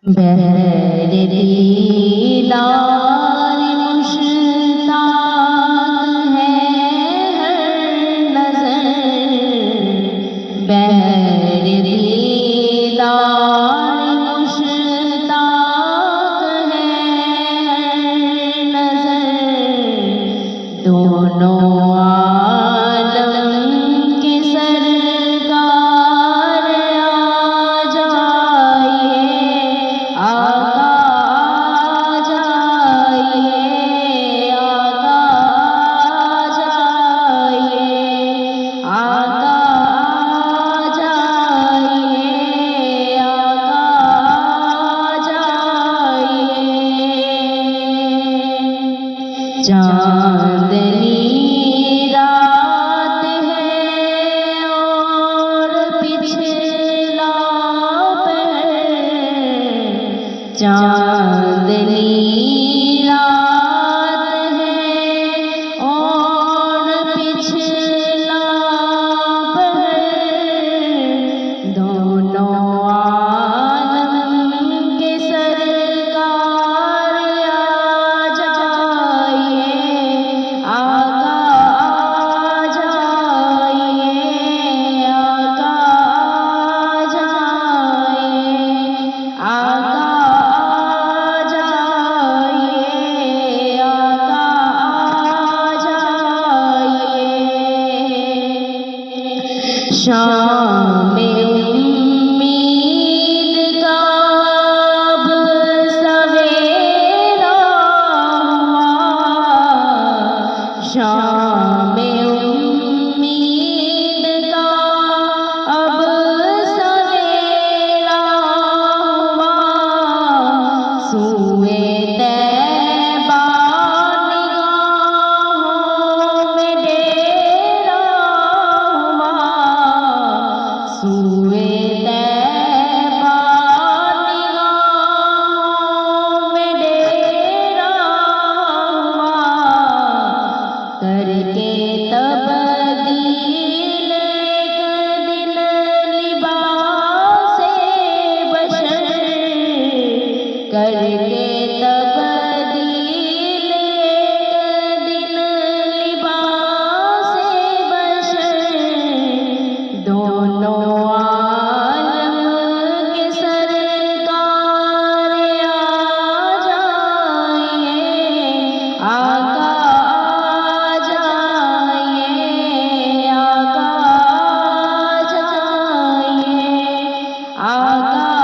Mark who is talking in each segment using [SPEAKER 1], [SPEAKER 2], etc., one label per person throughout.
[SPEAKER 1] بہر دیدار مشتاق ہے ہر نظر، بہر دیدار مشتاق ہے ہر نظر، دونوں عالم کے سرکار آ جائیے، آقا آ جائیے، آقا آ جائیے، آقا آ جائیے، آقا آ جائیے۔ چاندنی رات ہے اور پچھلا پہر، چاندنی رات ہے اور پچھلا پہر، دونوں عالم کے سرکار آ جائیے، آقا آ جائیے، آقا آ جائیے، آقا آ جائیے، آقا آ جائیے۔ شام امید کا اب سویرا ہوا، شام امید کا اب سویرا ہوا، سوئے طیبہ نگاہوں میں ڈیرا ہوا، سوئے طیبہ نگاہوں میں ڈیرا ہوا، کر کے تبدیل ایک دن لباس بشر، کر کے تبدیل ایک دن لباس بشر، دونوں عالم کے سرکار آ جائیے، آقا آ جائیے، آقا آ جائیے، آقا آ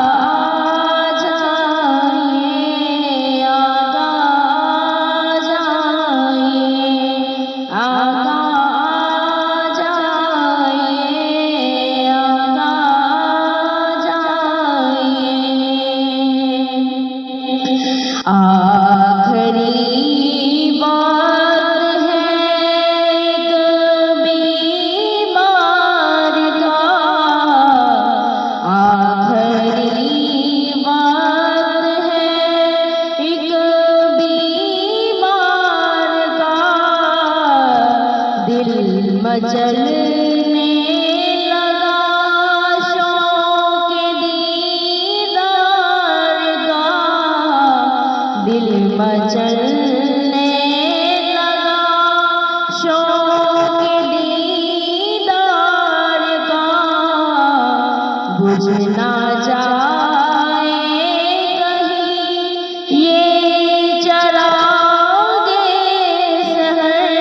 [SPEAKER 1] جائیے، آقا آ جائیے، آقا آ جائیے، آقا آ جائیے۔ آخری بات ہے ایک بیمار کا، آخری بات ہے ایک بیمار کا، دل مچلنے لگا شوق دیدار کا، دل مچلنے لگا شوق دیدار کا، بجھ نہ جائے کہیں یہ چراغ سحر،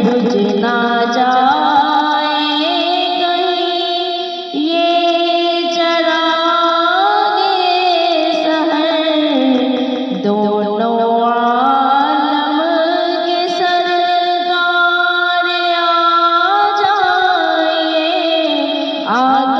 [SPEAKER 1] بجھ نہ جائے کہیں یہ چراغ سحر، دونوں عالم کے سرکار آ جائیے، آقا